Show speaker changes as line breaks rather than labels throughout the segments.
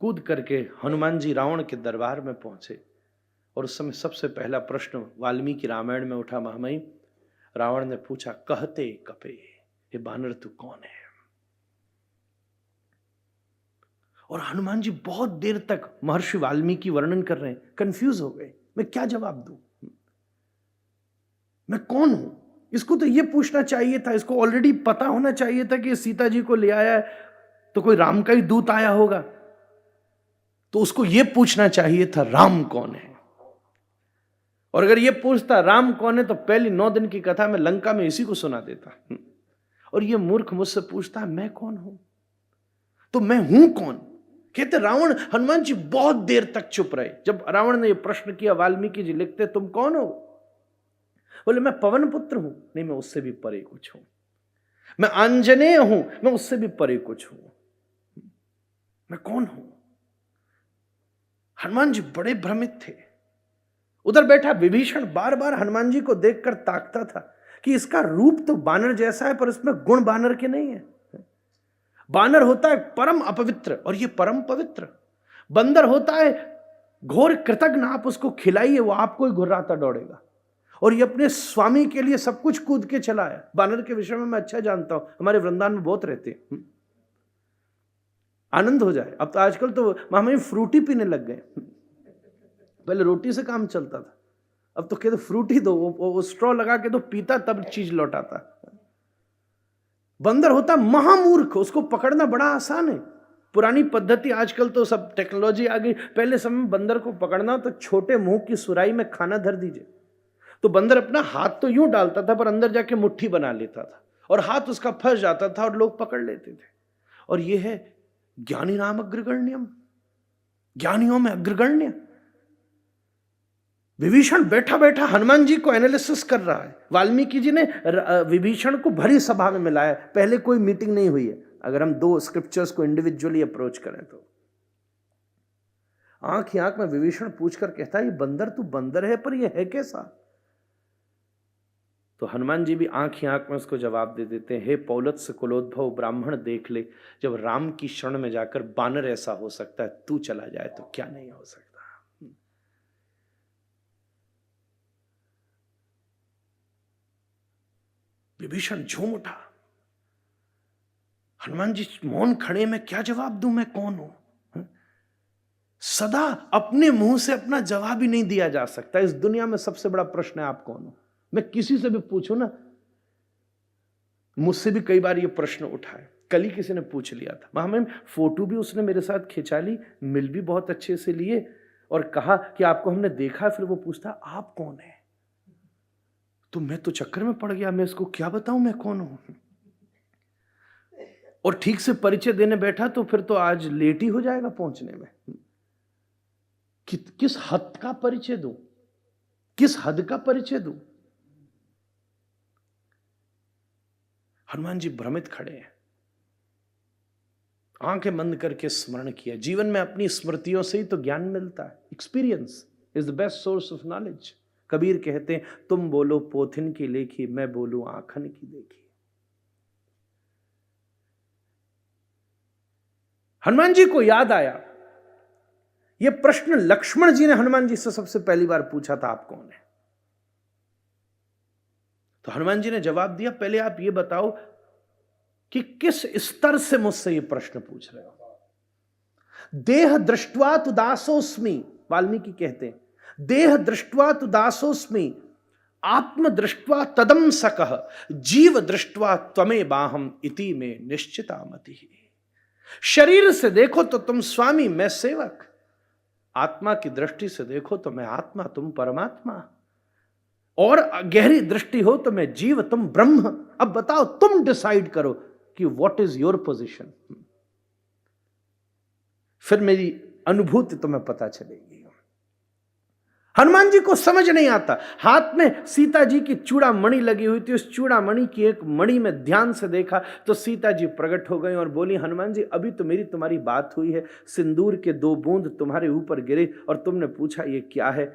कूद करके हनुमान जी रावण के दरबार में पहुंचे और उस समय सबसे पहला प्रश्न वाल्मीकि रामायण में उठा। महामहिम, रावण ने पूछा, कहते कपे, ये बानर तू कौन है? और हनुमान जी बहुत देर तक महर्षि वाल्मीकि वर्णन कर रहे हैं, कंफ्यूज हो गए, मैं क्या जवाब दूं, मैं कौन हूं? इसको तो ये पूछना चाहिए था, इसको ऑलरेडी पता होना चाहिए था कि सीता जी को ले आया है तो कोई राम का ही दूत आया होगा, तो उसको ये पूछना चाहिए था राम कौन है। और अगर ये पूछता राम कौन है तो पहली 9 दिन की कथा में लंका में इसी को सुना देता। और ये मूर्ख मुझसे पूछता मैं कौन हूं, तो मैं हूं कौन? कहते रावण, हनुमान जी बहुत देर तक चुप रहे। जब रावण ने यह प्रश्न किया, वाल्मीकि जी लिखते, तुम कौन हो? बोले मैं पवन पुत्र हूं। नहीं, मैं उससे भी परे कुछ हूं। मैं आंजनेय हूं, मैं उससे भी परे कुछ हूं। मैं कौन हूं? हनुमान जी बड़े भ्रमित थे। उधर बैठा विभीषण बार बार हनुमान जी को देखकर ताकता था कि इसका रूप तो बानर जैसा है, पर इसमें गुण बानर के नहीं है। बानर होता है परम अपवित्र और ये परम पवित्र। बंदर होता है घोर कृतज्ञ, आप उसको खिलाइए वो आपको ही घुर्राता दौड़ेगा, और ये अपने स्वामी के लिए सब कुछ कूद के चला है। बानर के विषय में मैं अच्छा जानता हूं, हमारे वृंदावन में बहुत रहते हैं। आनंद हो जाए। अब तो आजकल तो मामा फ्रूटी पीने लग गए। पहले रोटी से काम चलता था, अब तो कहते फ्रूटी दो, वो स्ट्रॉ लगा के तो पीता, तब चीज लौटाता। बंदर होता महामूर्ख, उसको पकड़ना बड़ा आसान है। पुरानी पद्धति, आजकल तो सब टेक्नोलॉजी आ गई। पहले समय में बंदर को पकड़ना तो छोटे मुंह की सुराई में खाना धर दीजिए, तो बंदर अपना हाथ तो यूं डालता था पर अंदर जाके मुट्ठी बना लेता था और हाथ उसका फंस जाता था और लोग पकड़ लेते थे। और यह है ज्ञानी नाम अग्रगण्यम, ज्ञानियों में अग्रगण्य। विभीषण बैठा बैठा हनुमान जी को एनालिसिस कर रहा है। वाल्मीकि जी ने विभीषण को भरी सभा में मिलाया, पहले कोई मीटिंग नहीं हुई है। अगर हम 2 स्क्रिप्चर्स को इंडिविजुअली अप्रोच करें तो आंख ही आंख में विभीषण पूछकर कहता है, ये बंदर तू बंदर है, पर ये है कैसा? तो हनुमान जी भी आंख ही आंख में उसको जवाब दे देते हैं, हे पौलत्स कुलोद्भव ब्राह्मण, देख ले, जब राम की शरण में जाकर बानर ऐसा हो सकता है, तू चला जाए तो क्या नहीं हो सकता। विभीषण झूम उठा। हनुमान जी मौन खड़े, मैं क्या जवाब दूं, मैं कौन हूं? सदा अपने मुंह से अपना जवाब ही नहीं दिया जा सकता। इस दुनिया में सबसे बड़ा प्रश्न है आप कौन हो। मैं किसी से भी पूछूं ना, मुझसे भी कई बार ये प्रश्न उठा है। कल ही किसी ने पूछ लिया था, महामहिम फोटो भी उसने मेरे साथ खिंचा ली, मिल भी बहुत अच्छे से लिए और कहा कि आपको हमने देखा। फिर वो पूछता आप कौन है, तो मैं तो चक्कर में पड़ गया, मैं इसको क्या बताऊं मैं कौन हूं। और ठीक से परिचय देने बैठा तो फिर तो आज लेट ही हो जाएगा पहुंचने में। किस हद का परिचय दूं, किस हद का परिचय दूं? हनुमान जी भ्रमित खड़े हैं, आंखें बंद करके स्मरण किया। जीवन में अपनी स्मृतियों से ही तो ज्ञान मिलता है। Experience is the best source of knowledge. Kabir कहते हैं, तुम बोलो पोथिन की लेखी, मैं बोलूं आंखन की देखी। हनुमान जी को याद आया यह प्रश्न लक्ष्मण जी ने हनुमान जी से सबसे पहली बार पूछा था, आप कौन है? तो हनुमान जी ने जवाब दिया, पहले आप यह बताओ कि किस स्तर से मुझसे यह प्रश्न पूछ रहे हो। देह दृष्ट्वा तु दासोस्मि, वाल्मीकि कहते हैं, देह दृष्ट्वा तु दासोस्मि, आत्म दृष्ट्वा तदम सकः, जीव दृष्ट्वा त्वमे बाहम इति में निश्चिता मति। शरीर से देखो तो तुम स्वामी, मैं सेवक। आत्मा की दृष्टि से देखो तो मैं आत्मा, तुम परमात्मा। और गहरी दृष्टि हो तो मैं जीव, तुम ब्रह्म। अब बताओ, तुम डिसाइड करो कि व्हाट इज योर पोजीशन। फिर मेरी अनुभूति तुम्हें पता चलेगी। हनुमान जी को समझ नहीं आता। हाथ में सीता जी की चूड़ामणि लगी हुई थी, उस चूड़ामणि की एक मणि में ध्यान से देखा तो सीता जी प्रकट हो गई और बोली, हनुमान जी अभी तो मेरी तुम्हारी बात हुई है, सिंदूर के 2 बूंद तुम्हारे ऊपर गिरे और तुमने पूछा ये क्या है।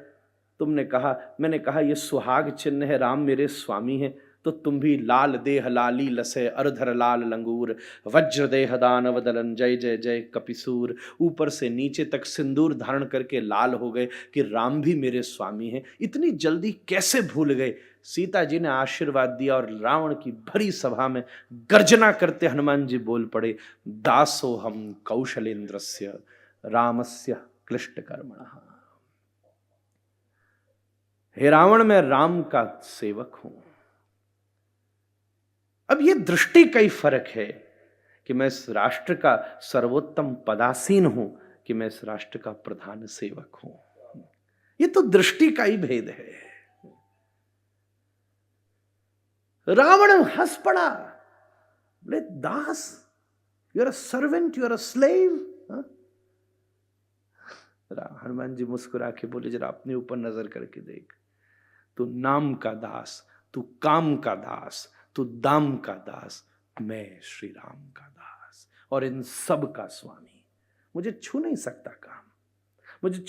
तुमने कहा, मैंने कहा ये सुहाग चिन्ह है, राम मेरे स्वामी हैं। तो तुम भी लाल देह लाली लसे अरधर लाल लंगूर, वज्र देह दानव दलन जय जय जय कपिसूर। ऊपर से नीचे तक सिंदूर धारण करके लाल हो गए कि राम भी मेरे स्वामी हैं। इतनी जल्दी कैसे भूल गए? सीता जी ने आशीर्वाद दिया और रावण की भरी सभा में गर्जना करते हनुमान जी बोल पड़े, दासो हम कौशलेन्द्रस्य रामस्य क्लिष्ट कर्मणः। हे रावण, मैं राम का सेवक हूं। अब यह दृष्टि का ही फर्क है कि मैं इस राष्ट्र का सर्वोत्तम पदासीन हूं कि मैं इस राष्ट्र का प्रधान सेवक हूं। यह तो दृष्टि का ही भेद है। रावण हंस पड़ा, बोले दास, you are a servant, you are a slave. Hanuman ji मुस्कुरा के बोले, जरा अपने ऊपर नजर करके देख, तू नाम का दास, तू काम का दास, तू दाम का दास, मैं श्री राम का दास और इन सब का स्वामी। मुझे छू नहीं सकता काम, मुझे